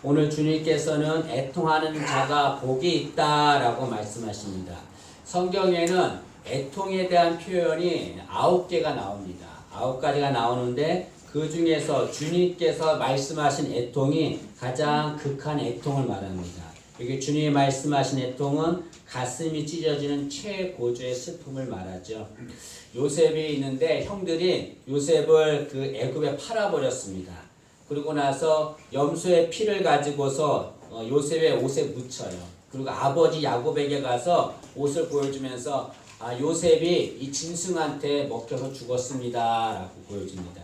오늘 주님께서는 애통하는 자가 복이 있다라고 말씀하십니다. 성경에는 애통에 대한 표현이 9개가 나옵니다. 9가지가 나오는데 그 중에서 주님께서 말씀하신 애통이 가장 극한 애통을 말합니다. 여기 주님이 말씀하신 애통은 가슴이 찢어지는 최고조의 슬픔을 말하죠. 요셉이 있는데 형들이 요셉을 그 애굽에 팔아버렸습니다. 그리고 나서 염소의 피를 가지고서 요셉의 옷에 묻혀요. 그리고 아버지 야곱에게 가서 옷을 보여주면서 요셉이 이 짐승한테 먹혀서 죽었습니다 라고 보여줍니다.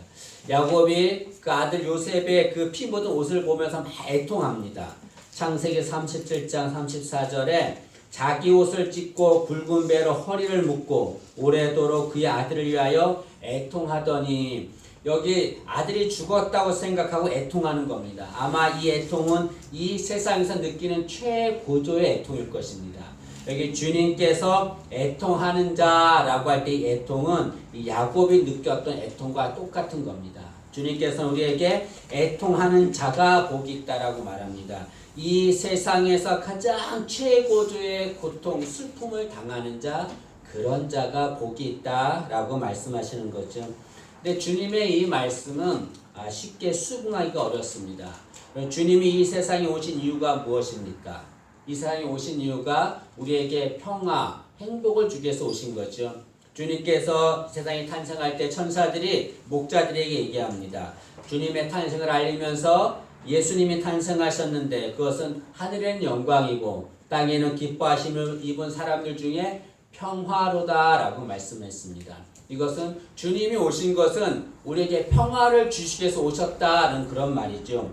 야곱이 그 아들 요셉의 그 피 묻은 옷을 보면서 막 애통합니다. 창세기 37장 34절에 자기 옷을 찢고 굵은 배로 허리를 묶고 오래도록 그의 아들을 위하여 애통하더니, 여기 아들이 죽었다고 생각하고 애통하는 겁니다. 아마 이 애통은 이 세상에서 느끼는 최고조의 애통일 것입니다. 여기 주님께서 애통하는 자라고 할 때 이 애통은 이 야곱이 느꼈던 애통과 똑같은 겁니다. 주님께서는 우리에게 애통하는 자가 복이 있다라고 말합니다. 이 세상에서 가장 최고조의 고통, 슬픔을 당하는 자, 그런 자가 복이 있다라고 말씀하시는 거죠. 근데 주님의 이 말씀은 쉽게 수긍하기가 어렵습니다. 주님이 이 세상에 오신 이유가 무엇입니까? 이 세상에 오신 이유가 우리에게 평화, 행복을 주기 위해서 오신 거죠. 주님께서 세상에 탄생할 때 천사들이 목자들에게 얘기합니다. 주님의 탄생을 알리면서 예수님이 탄생하셨는데 그것은 하늘에는 영광이고 땅에는 기뻐하심을 입은 사람들 중에 평화로다라고 말씀했습니다. 이것은 주님이 오신 것은 우리에게 평화를 주시기 위해서 오셨다는 그런 말이죠.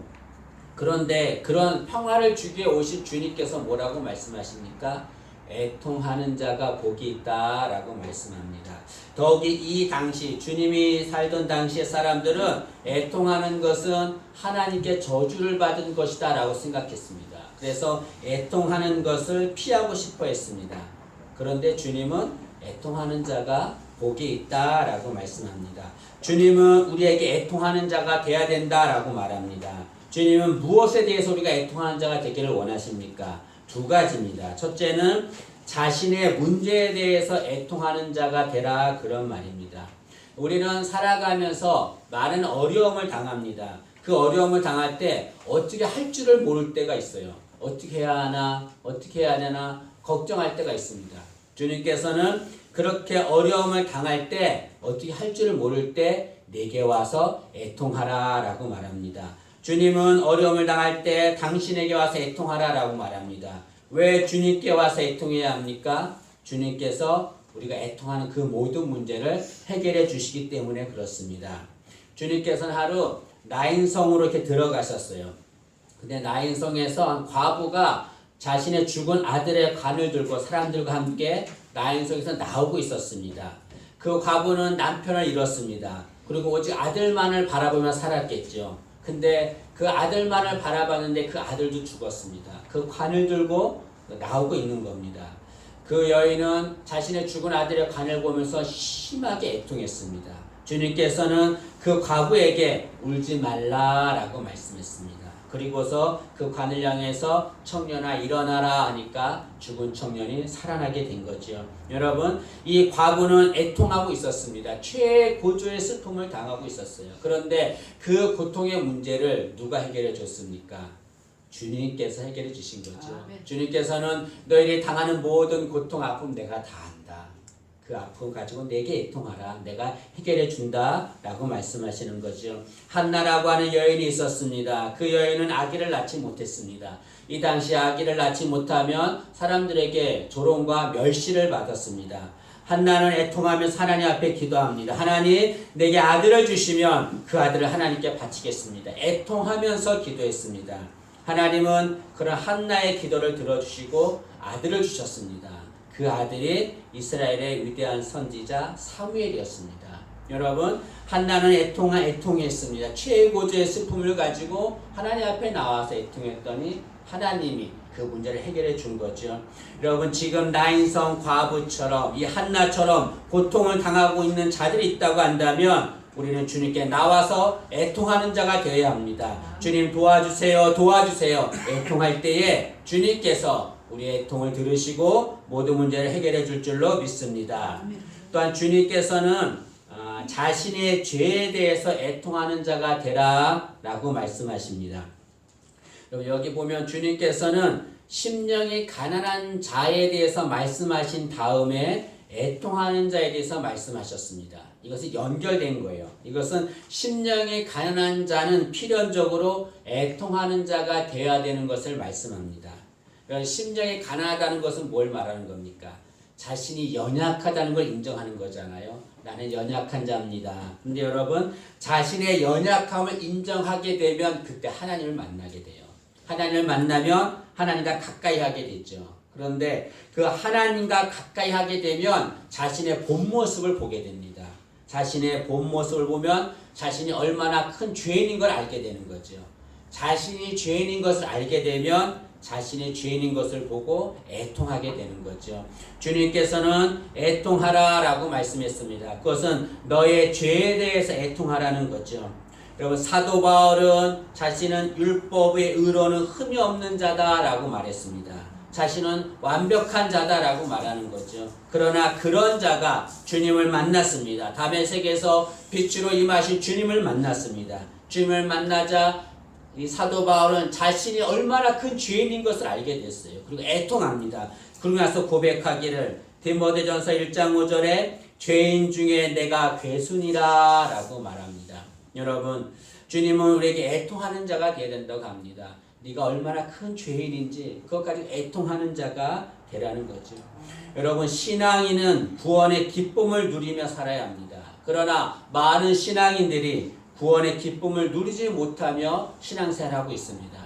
그런데 그런 평화를 주기 위해 오신 주님께서 뭐라고 말씀하십니까? 애통하는 자가 복이 있다라고 말씀합니다. 더욱이 이 당시 주님이 살던 당시의 사람들은 애통하는 것은 하나님께 저주를 받은 것이다 라고 생각했습니다. 그래서 애통하는 것을 피하고 싶어 했습니다. 그런데 주님은 애통하는 자가 복이 있다라고 말씀합니다. 주님은 우리에게 애통하는 자가 돼야 된다라고 말합니다. 주님은 무엇에 대해서 우리가 애통하는 자가 되기를 원하십니까? 두 가지입니다. 첫째는 자신의 문제에 대해서 애통하는 자가 되라, 그런 말입니다. 우리는 살아가면서 많은 어려움을 당합니다. 그 어려움을 당할 때 어떻게 할 줄을 모를 때가 있어요. 어떻게 해야 하나, 어떻게 해야 되나 걱정할 때가 있습니다. 주님께서는 그렇게 어려움을 당할 때, 어떻게 할 줄을 모를 때 내게 와서 애통하라 라고 말합니다. 주님은 어려움을 당할 때 당신에게 와서 애통하라 라고 말합니다. 왜 주님께 와서 애통해야 합니까? 주님께서 우리가 애통하는 그 모든 문제를 해결해 주시기 때문에 그렇습니다. 주님께서는 하루 나인성으로 이렇게 들어가셨어요. 근데 나인성에서 한 과부가 자신의 죽은 아들의 관을 들고 사람들과 함께 나인성에서 나오고 있었습니다. 그 과부는 남편을 잃었습니다. 그리고 오직 아들만을 바라보며 살았겠죠. 근데 그 아들만을 바라봤는데 그 아들도 죽었습니다. 그 관을 들고 나오고 있는 겁니다. 그 여인은 자신의 죽은 아들의 관을 보면서 심하게 애통했습니다. 주님께서는 그 과부에게 울지 말라라고 말씀했습니다. 그리고서 그 관을 향해서 청년아 일어나라 하니까 죽은 청년이 살아나게 된 거죠. 여러분, 이 과부는 애통하고 있었습니다. 최고조의 슬픔을 당하고 있었어요. 그런데 그 고통의 문제를 누가 해결해 줬습니까? 주님께서 해결해 주신 거죠. 주님께서는 너희들이 당하는 모든 고통, 아픔 내가 다 안다. 그 아픔 가지고 내게 애통하라. 내가 해결해 준다 라고 말씀하시는 거죠. 한나라고 하는 여인이 있었습니다. 그 여인은 아기를 낳지 못했습니다. 이 당시 아기를 낳지 못하면 사람들에게 조롱과 멸시를 받았습니다. 한나는 애통하면서 하나님 앞에 기도합니다. 하나님, 내게 아들을 주시면 그 아들을 하나님께 바치겠습니다. 애통하면서 기도했습니다. 하나님은 그런 한나의 기도를 들어주시고 아들을 주셨습니다. 그 아들이 이스라엘의 위대한 선지자 사무엘이었습니다. 여러분, 한나는 애통했습니다. 최고조의 슬픔을 가지고 하나님 앞에 나와서 애통했더니 하나님이 그 문제를 해결해 준 거죠. 여러분, 지금 나인성 과부처럼 이 한나처럼 고통을 당하고 있는 자들이 있다고 한다면 우리는 주님께 나와서 애통하는 자가 되어야 합니다. 주님 도와주세요, 도와주세요. 애통할 때에 주님께서 우리의 애통을 들으시고 모든 문제를 해결해 줄 줄로 믿습니다. 또한 주님께서는 자신의 죄에 대해서 애통하는 자가 되라 라고 말씀하십니다. 여기 보면 주님께서는 심령이 가난한 자에 대해서 말씀하신 다음에 애통하는 자에 대해서 말씀하셨습니다. 이것이 연결된 거예요. 이것은 심령이 가난한 자는 필연적으로 애통하는 자가 되어야 되는 것을 말씀합니다. 심령이 가난하다는 것은 뭘 말하는 겁니까? 자신이 연약하다는 걸 인정하는 거잖아요. 나는 연약한 자입니다. 근데 여러분, 자신의 연약함을 인정하게 되면 그때 하나님을 만나게 돼요. 하나님을 만나면 하나님과 가까이 하게 되죠. 그런데 그 하나님과 가까이 하게 되면 자신의 본 모습을 보게 됩니다. 자신의 본 모습을 보면 자신이 얼마나 큰 죄인인 걸 알게 되는 거죠. 자신이 죄인인 것을 알게 되면 자신이 죄인인 것을 보고 애통하게 되는 거죠. 주님께서는 애통하라 라고 말씀했습니다. 그것은 너의 죄에 대해서 애통하라는 거죠. 여러분, 사도 바울은 자신은 율법의 의로는 흠이 없는 자다라고 말했습니다. 자신은 완벽한 자다라고 말하는 거죠. 그러나 그런 자가 주님을 만났습니다. 다메섹에서 빛으로 임하신 주님을 만났습니다. 주님을 만나자 이 사도 바울은 자신이 얼마나 큰 죄인인 것을 알게 됐어요. 그리고 애통합니다. 그러고 나서 고백하기를 디모데전서 1장 5절에 죄인 중에 내가 괴순이라 라고 말합니다. 여러분, 주님은 우리에게 애통하는 자가 되어야 된다고 합니다. 네가 얼마나 큰 죄인인지 그것까지 애통하는 자가 되라는 거죠. 여러분, 신앙인은 구원의 기쁨을 누리며 살아야 합니다. 그러나 많은 신앙인들이 구원의 기쁨을 누리지 못하며 신앙생활하고 있습니다.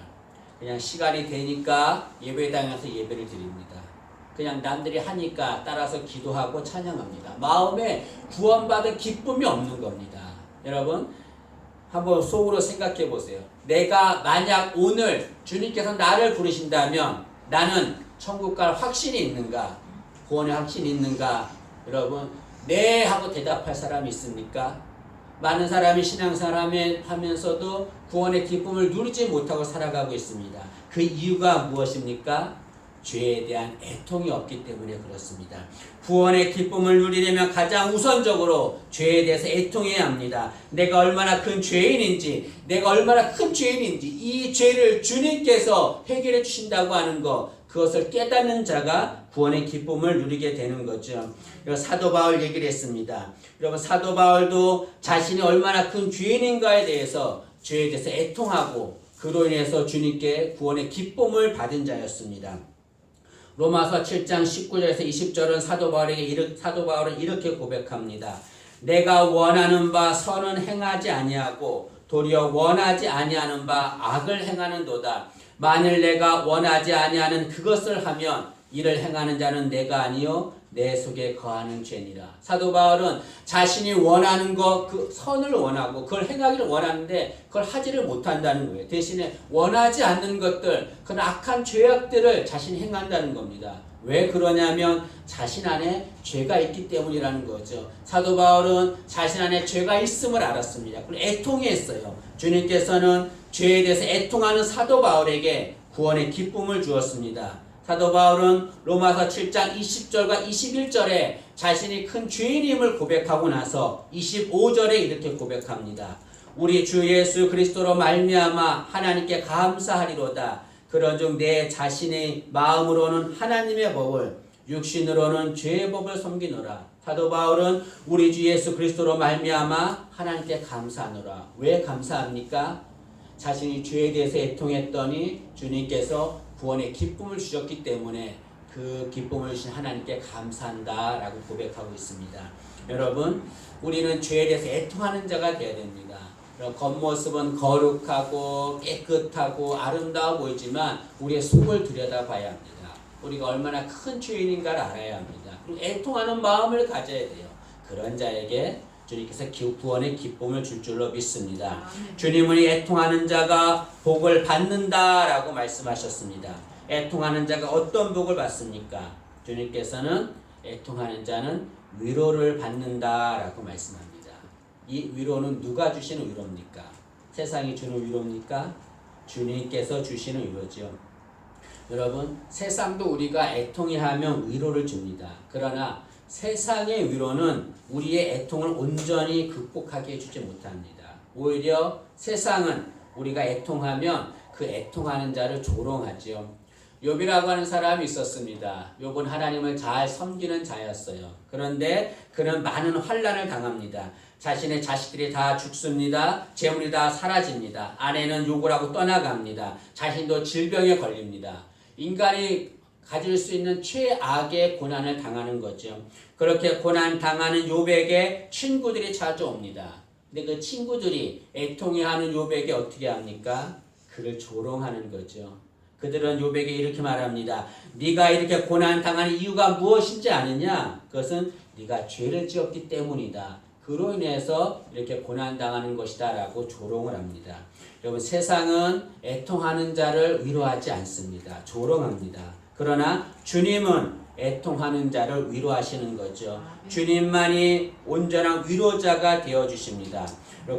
그냥 시간이 되니까 예배당에 가서 예배를 드립니다. 그냥 남들이 하니까 따라서 기도하고 찬양합니다. 마음에 구원받은 기쁨이 없는 겁니다. 여러분, 한번 속으로 생각해 보세요. 내가 만약 오늘 주님께서 나를 부르신다면 나는 천국 갈 확신이 있는가? 구원의 확신이 있는가? 여러분, 네 하고 대답할 사람이 있습니까? 많은 사람이 신앙생활 하면서도 구원의 기쁨을 누리지 못하고 살아가고 있습니다. 그 이유가 무엇입니까? 죄에 대한 애통이 없기 때문에 그렇습니다. 구원의 기쁨을 누리려면 가장 우선적으로 죄에 대해서 애통해야 합니다. 내가 얼마나 큰 죄인인지, 내가 얼마나 큰 죄인인지 이 죄를 주님께서 해결해 주신다고 하는 것, 그것을 깨닫는 자가 구원의 기쁨을 누리게 되는 거죠. 사도 바울 얘기를 했습니다. 여러분, 사도 바울도 자신이 얼마나 큰 죄인인가에 대해서 죄에 대해서 애통하고 그로 인해서 주님께 구원의 기쁨을 받은 자였습니다. 로마서 7장 19절에서 20절은 사도 바울은 이렇게 고백합니다. 내가 원하는 바 선은 행하지 아니하고 도리어 원하지 아니하는 바 악을 행하는도다. 만일 내가 원하지 아니하는 그것을 하면 이를 행하는 자는 내가 아니요 내 속에 거하는 죄니라. 사도 바울은 자신이 원하는 것, 그 선을 원하고 그걸 행하기를 원하는데 그걸 하지를 못한다는 거예요. 대신에 원하지 않는 것들, 그런 악한 죄악들을 자신이 행한다는 겁니다. 왜 그러냐면 자신 안에 죄가 있기 때문이라는 거죠. 사도 바울은 자신 안에 죄가 있음을 알았습니다. 그리고 애통했어요. 주님께서는 죄에 대해서 애통하는 사도 바울에게 구원의 기쁨을 주었습니다. 사도 바울은 로마서 7장 20절과 21절에 자신이 큰 죄인임을 고백하고 나서 25절에 이렇게 고백합니다. 우리 주 예수 그리스도로 말미암아 하나님께 감사하리로다. 그런즉 내 자신의 마음으로는 하나님의 법을, 육신으로는 죄의 법을 섬기노라. 사도 바울은 우리 주 예수 그리스도로 말미암아 하나님께 감사하노라. 왜 감사합니까? 자신이 죄에 대해서 애통했더니 주님께서 구원의 기쁨을 주셨기 때문에 그 기쁨을 주신 하나님께 감사한다 라고 고백하고 있습니다. 여러분, 우리는 죄에 대해서 애통하는 자가 되어야 됩니다. 겉모습은 거룩하고 깨끗하고 아름다워 보이지만 우리의 속을 들여다봐야 합니다. 우리가 얼마나 큰 죄인인가를 알아야 합니다. 그리고 애통하는 마음을 가져야 돼요. 그런 자에게 주님께서 구원의 기쁨을 줄 줄로 믿습니다. 주님은 애통하는 자가 복을 받는다라고 말씀하셨습니다. 애통하는 자가 어떤 복을 받습니까? 주님께서는 애통하는 자는 위로를 받는다라고 말씀합니다. 이 위로는 누가 주시는 위로입니까? 세상이 주는 위로입니까? 주님께서 주시는 위로죠. 여러분, 세상도 우리가 애통해 하면 위로를 줍니다. 그러나 세상의 위로는 우리의 애통을 온전히 극복하게 해주지 못합니다. 오히려 세상은 우리가 애통하면 그 애통하는 자를 조롱하지요. 욥이라고 하는 사람이 있었습니다. 욥은 하나님을 잘 섬기는 자였어요. 그런데 그는 많은 환난을 당합니다. 자신의 자식들이 다 죽습니다. 재물이 다 사라집니다. 아내는 욕을 하고 떠나갑니다. 자신도 질병에 걸립니다. 인간이 가질 수 있는 최악의 고난을 당하는 거죠. 그렇게 고난 당하는 욥에게 친구들이 찾아옵니다. 근데 그 친구들이 애통해하는 욥에게 어떻게 합니까? 그를 조롱하는 거죠. 그들은 욥에게 이렇게 말합니다. 네가 이렇게 고난 당하는 이유가 무엇인지 아느냐? 그것은 네가 죄를 지었기 때문이다. 그로 인해서 이렇게 고난 당하는 것이다 라고 조롱을 합니다. 여러분, 세상은 애통하는 자를 위로하지 않습니다. 조롱합니다. 그러나 주님은 애통하는 자를 위로하시는 거죠. 주님만이 온전한 위로자가 되어주십니다.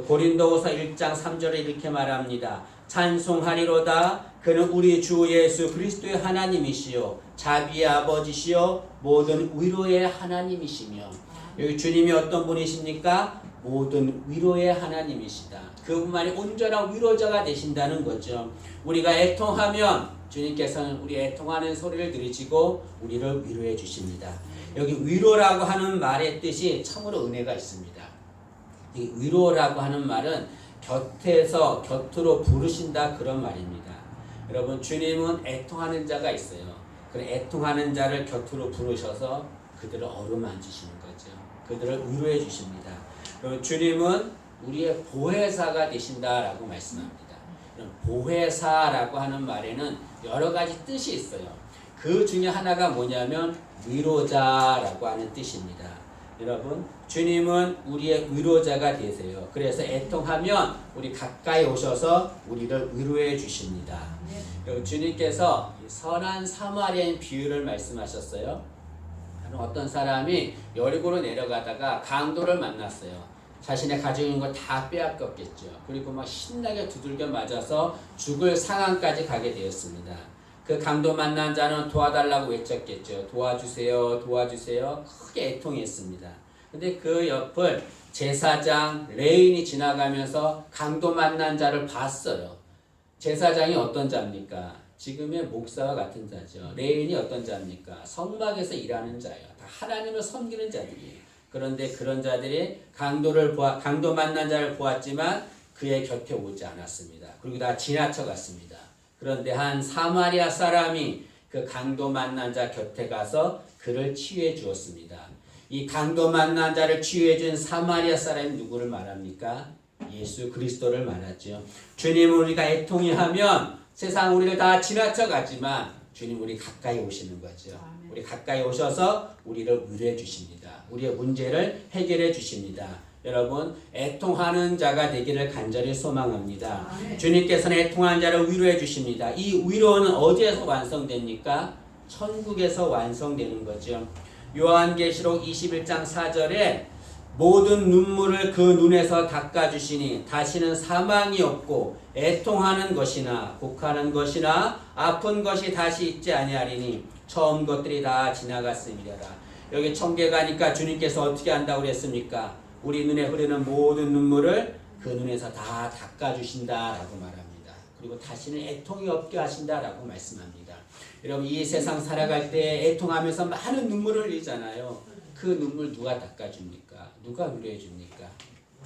고린도후서 1장 3절에 이렇게 말합니다. 찬송하리로다. 그는 우리 주 예수 그리스도의 하나님이시요 자비의 아버지시요 모든 위로의 하나님이시며, 여기 주님이 어떤 분이십니까? 모든 위로의 하나님이시다. 그분만이 온전한 위로자가 되신다는 거죠. 우리가 애통하면 주님께서는 우리 애통하는 소리를 들으시고 우리를 위로해 주십니다. 여기 위로라고 하는 말의 뜻이 참으로 은혜가 있습니다. 이 위로라고 하는 말은 곁에서 곁으로 부르신다, 그런 말입니다. 여러분, 주님은 애통하는 자가 있어요. 그 애통하는 자를 곁으로 부르셔서 그들을 어루만지시는 거죠. 그들을 위로해 주십니다. 그리고 주님은 우리의 보혜사가 되신다라고 말씀합니다. 보혜사라고 하는 말에는 여러 가지 뜻이 있어요. 그 중에 하나가 뭐냐면 위로자라고 하는 뜻입니다. 여러분, 주님은 우리의 위로자가 되세요. 그래서 애통하면 우리 가까이 오셔서 우리를 위로해 주십니다. 그리고 주님께서 선한 사마리아인 비유를 말씀하셨어요. 어떤 사람이 여리고로 내려가다가 강도를 만났어요. 자신의 가지고 있는 걸 다 빼앗겼겠죠. 그리고 막 신나게 두들겨 맞아서 죽을 상황까지 가게 되었습니다. 그 강도 만난 자는 도와달라고 외쳤겠죠. 도와주세요, 도와주세요. 크게 애통했습니다. 근데 그 옆을 제사장 레인이 지나가면서 강도 만난 자를 봤어요. 제사장이 어떤 자입니까? 지금의 목사와 같은 자죠. 레인이 어떤 자입니까? 성막에서 일하는 자예요. 다 하나님을 섬기는 자들이에요. 그런데 그런 자들이 강도 만난 자를 보았지만 그의 곁에 오지 않았습니다. 그리고 다 지나쳐 갔습니다. 그런데 한 사마리아 사람이 그 강도 만난 자 곁에 가서 그를 치유해 주었습니다. 이 강도 만난 자를 치유해 준 사마리아 사람이 누구를 말합니까? 예수 그리스도를 말하죠. 주님, 우리가 애통이 하면 세상 우리를 다 지나쳐 가지만 주님 우리 가까이 오시는 거죠. 우리 가까이 오셔서 우리를 위로해 주십니다. 우리의 문제를 해결해 주십니다. 여러분, 애통하는 자가 되기를 간절히 소망합니다. 주님께서는 애통하는 자를 위로해 주십니다. 이 위로는 어디에서 완성됩니까? 천국에서 완성되는 거죠. 요한계시록 21장 4절에 모든 눈물을 그 눈에서 닦아주시니 다시는 사망이 없고 애통하는 것이나 곡하는 것이나 아픈 것이 다시 있지 아니하리니 처음 것들이 다 지나갔음이라. 여기 천국에 가니까 주님께서 어떻게 한다고 그랬습니까? 우리 눈에 흐르는 모든 눈물을 그 눈에서 다 닦아주신다라고 말합니다. 그리고 다시는 애통이 없게 하신다라고 말씀합니다. 여러분, 이 세상 살아갈 때 애통하면서 많은 눈물을 흘리잖아요. 그 눈물 누가 닦아줍니까? 누가 위로해 줍니까?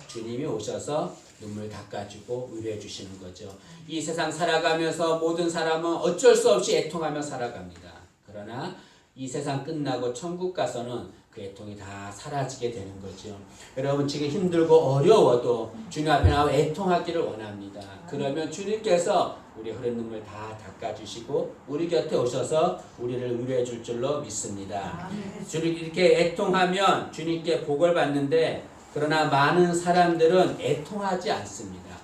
주님이 오셔서 눈물 닦아주고 위로해 주시는 거죠. 이 세상 살아가면서 모든 사람은 어쩔 수 없이 애통하며 살아갑니다. 그러나 이 세상 끝나고 천국 가서는 그 애통이 다 사라지게 되는 거죠. 여러분, 지금 힘들고 어려워도 주님 앞에 나와 애통하기를 원합니다. 그러면 주님께서 우리 흐른 눈물 다 닦아주시고 우리 곁에 오셔서 우리를 위로해 줄 줄로 믿습니다. 주님 이렇게 애통하면 주님께 복을 받는데, 그러나 많은 사람들은 애통하지 않습니다.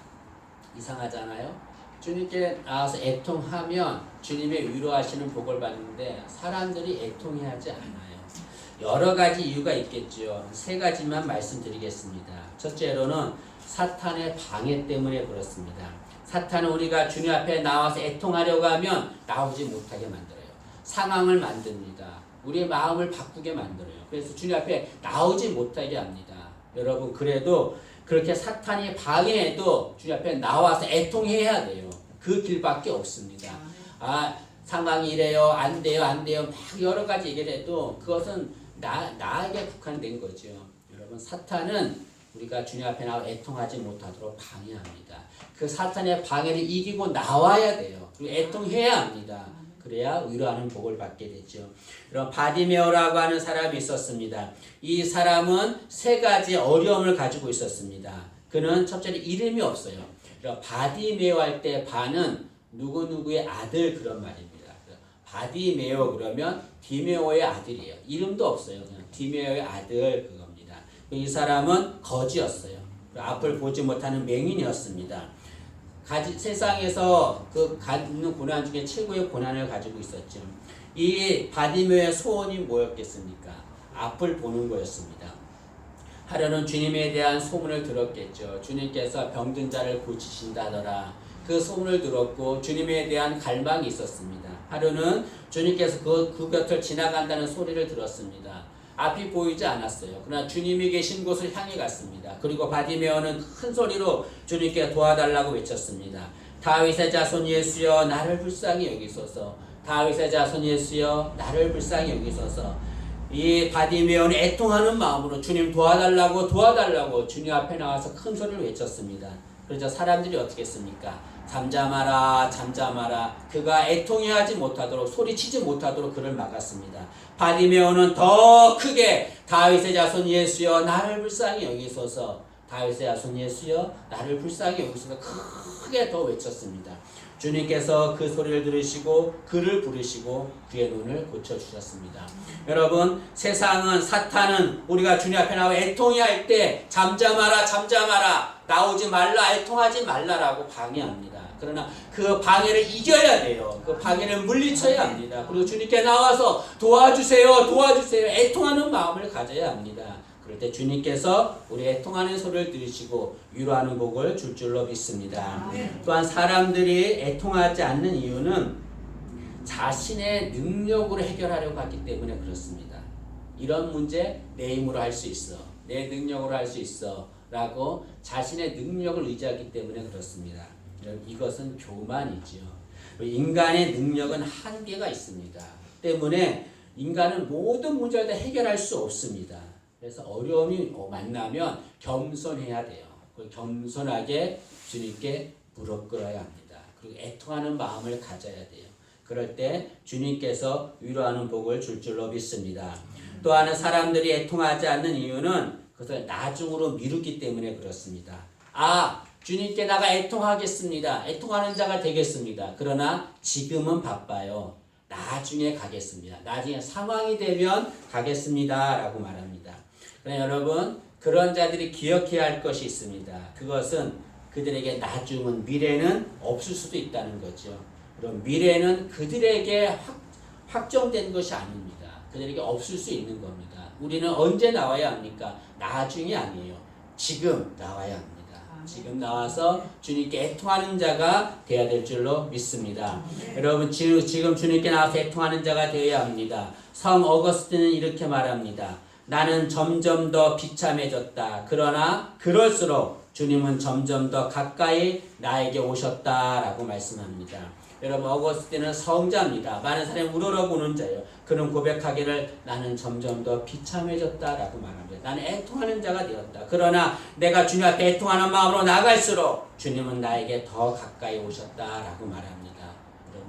이상하잖아요. 주님께 나와서 애통하면 주님의 위로하시는 복을 받는데 사람들이 애통해하지 않아요. 여러 가지 이유가 있겠죠. 세 가지만 말씀드리겠습니다. 첫째로는 사탄의 방해 때문에 그렇습니다. 사탄은 우리가 주님 앞에 나와서 애통하려고 하면 나오지 못하게 만들어요. 상황을 만듭니다. 우리의 마음을 바꾸게 만들어요. 그래서 주님 앞에 나오지 못하게 합니다. 여러분, 그래도 그렇게 사탄이 방해해도 주님 앞에 나와서 애통해야 돼요. 그 길밖에 없습니다. 상황이 이래요, 안 돼요, 안 돼요, 막 여러 가지 얘기를 해도 그것은 나에게 국한된 거죠. 여러분, 사탄은 우리가 주님 앞에 나와 애통하지 못하도록 방해합니다. 그 사탄의 방해를 이기고 나와야 돼요. 그리고 애통해야 합니다. 그래야 위로하는 복을 받게 되죠. 그럼 바디메오라고 하는 사람이 있었습니다. 이 사람은 세 가지 어려움을 가지고 있었습니다. 그는 첫째로 이름이 없어요. 바디메오 할 때 바는 누구누구의 아들 그런 말입니다. 바디메오 그러면 디메오의 아들이에요. 이름도 없어요. 그냥 디메오의 아들 그겁니다. 이 사람은 거지였어요. 앞을 보지 못하는 맹인이었습니다. 세상에서 그 갖는 고난 중에 최고의 고난을 가지고 있었죠. 이 바디메오의 소원이 뭐였겠습니까? 앞을 보는 거였습니다. 하루는 주님에 대한 소문을 들었겠죠. 주님께서 병든 자를 고치신다더라. 그 소문을 들었고 주님에 대한 갈망이 있었습니다. 하루는 주님께서 그 곁을 지나간다는 소리를 들었습니다. 앞이 보이지 않았어요. 그러나 주님이 계신 곳을 향해 갔습니다. 그리고 바디메오는 큰 소리로 주님께 도와달라고 외쳤습니다. 다윗의 자손 예수여 나를 불쌍히 여기소서. 다윗의 자손 예수여 나를 불쌍히 여기소서. 이 바디메오는 애통하는 마음으로 주님 도와달라고 주님 앞에 나와서 큰 소리를 외쳤습니다. 그래서 사람들이 어떻게 했습니까? 잠잠하라 잠잠하라. 그가 애통해하지 못하도록 소리치지 못하도록 그를 막았습니다. 바디메오는 더 크게 다윗의 자손 예수여 나를 불쌍히 여기소서. 다윗의 자손 예수여 나를 불쌍히 여기소서 크게 더 외쳤습니다. 주님께서 그 소리를 들으시고 그를 부르시고 그의 눈을 고쳐주셨습니다. 여러분, 세상은 사탄은 우리가 주님 앞에 나와 애통해 할 때 잠잠하라 나오지 말라 애통하지 말라라고 방해합니다. 그러나 그 방해를 이겨야 돼요. 그 방해를 물리쳐야 합니다. 그리고 주님께 나와서 도와주세요 애통하는 마음을 가져야 합니다. 그럴 때 주님께서 우리 애통하는 소리를 들으시고 위로하는 복을 줄 줄로 믿습니다. 또한 사람들이 애통하지 않는 이유는 자신의 능력으로 해결하려고 하기 때문에 그렇습니다. 이런 문제 내 힘으로 할 수 있어, 내 능력으로 할 수 있어 라고 자신의 능력을 의지하기 때문에 그렇습니다. 이것은 교만이죠. 인간의 능력은 한계가 있습니다. 때문에 인간은 모든 문제를 다 해결할 수 없습니다. 그래서 어려움이 만나면 겸손해야 돼요. 겸손하게 주님께 무릎 꿇어야 합니다. 그리고 애통하는 마음을 가져야 돼요. 그럴 때 주님께서 위로하는 복을 줄 줄로 믿습니다. 또한 사람들이 애통하지 않는 이유는 그것을 나중으로 미루기 때문에 그렇습니다. 주님께 나가 애통하겠습니다. 애통하는 자가 되겠습니다. 그러나 지금은 바빠요. 나중에 가겠습니다. 나중에 상황이 되면 가겠습니다. 라고 말합니다. 그러나 여러분, 그런 자들이 기억해야 할 것이 있습니다. 그것은 그들에게 나중은 미래는 없을 수도 있다는 거죠. 그럼 미래는 그들에게 확정된 것이 아닙니다. 그들에게 없을 수 있는 겁니다. 우리는 언제 나와야 합니까? 나중이 아니에요. 지금 나와야 합니다. 지금 나와서 주님께 애통하는 자가 되어야 될 줄로 믿습니다. 여러분, 지금 주님께 나와서 애통하는 자가 되어야 합니다. 성 어거스틴은 이렇게 말합니다. 나는 점점 더 비참해졌다. 그러나 그럴수록 주님은 점점 더 가까이 나에게 오셨다라고 말씀합니다. 여러분, 어거스틴은 성자입니다. 많은 사람이 우러러보는 자예요. 그는 고백하기를 나는 점점 더 비참해졌다라고 말합니다. 나는 애통하는 자가 되었다. 그러나 내가 주님 앞에 애통하는 마음으로 나갈수록 주님은 나에게 더 가까이 오셨다라고 말합니다.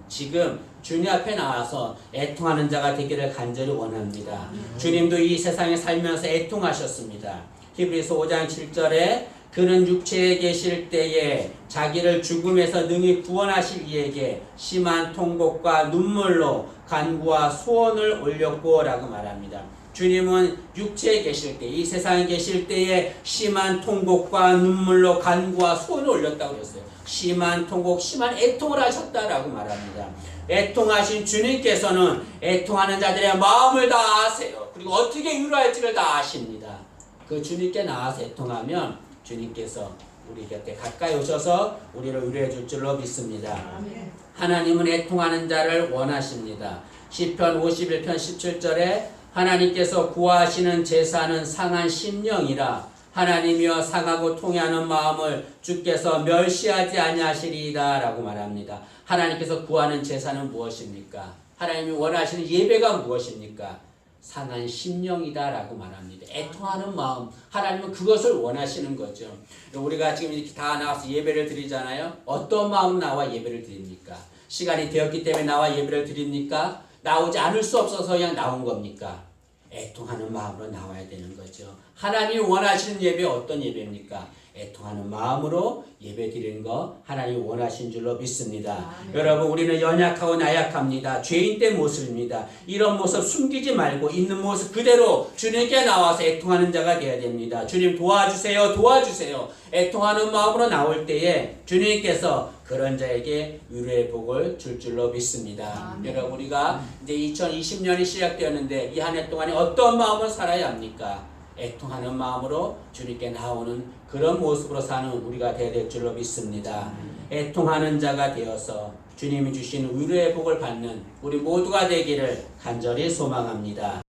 지금 주님 앞에 나와서 애통하는 자가 되기를 간절히 원합니다. 주님도 이 세상에 살면서 애통하셨습니다. 히브리서 5장 7절에 그는 육체에 계실 때에 자기를 죽음에서 능히 구원하실 이에게 심한 통곡과 눈물로 간구와 소원을 올렸고 라고 말합니다. 주님은 육체에 계실 때, 이 세상에 계실 때에 심한 통곡과 눈물로 간구와 소원을 올렸다고 그랬어요. 심한 통곡, 심한 애통을 하셨다라고 말합니다. 애통하신 주님께서는 애통하는 자들의 마음을 다 아세요. 그리고 어떻게 위로할지를 다 아십니다. 그 주님께 나와서 애통하면 주님께서 우리 곁에 가까이 오셔서 우리를 위로해 줄 줄로 믿습니다. 하나님은 애통하는 자를 원하십니다. 시편 51편 17절에 하나님께서 구하시는 제사는 상한 심령이라 하나님이여 상하고 통해하는 마음을 주께서 멸시하지 아니하시리이다 라고 말합니다. 하나님께서 구하는 제사는 무엇입니까? 하나님이 원하시는 예배가 무엇입니까? 상한 심령이다 라고 말합니다. 애통하는 마음, 하나님은 그것을 원하시는 거죠. 우리가 지금 이렇게 다 나와서 예배를 드리잖아요. 어떤 마음으로 나와 예배를 드립니까? 시간이 되었기 때문에 나와 예배를 드립니까? 나오지 않을 수 없어서 그냥 나온 겁니까? 애통하는 마음으로 나와야 되는 거죠. 하나님이 원하시는 예배 어떤 예배입니까? 애통하는 마음으로 예배 드리는 거 하나님이 원하신 줄로 믿습니다. 여러분, 우리는 연약하고 나약합니다. 죄인된 모습입니다. 이런 모습 숨기지 말고 있는 모습 그대로 주님께 나와서 애통하는 자가 되어야 됩니다. 주님 도와주세요, 도와주세요. 애통하는 마음으로 나올 때에 주님께서 그런 자에게 위로의 복을 줄 줄로 믿습니다. 여러분, 우리가 이제 2020년이 시작되었는데 이 한 해 동안에 어떤 마음을 살아야 합니까? 애통하는 마음으로 주님께 나오는 그런 모습으로 사는 우리가 되어야 될 줄로 믿습니다. 애통하는 자가 되어서 주님이 주신 위로의 복을 받는 우리 모두가 되기를 간절히 소망합니다.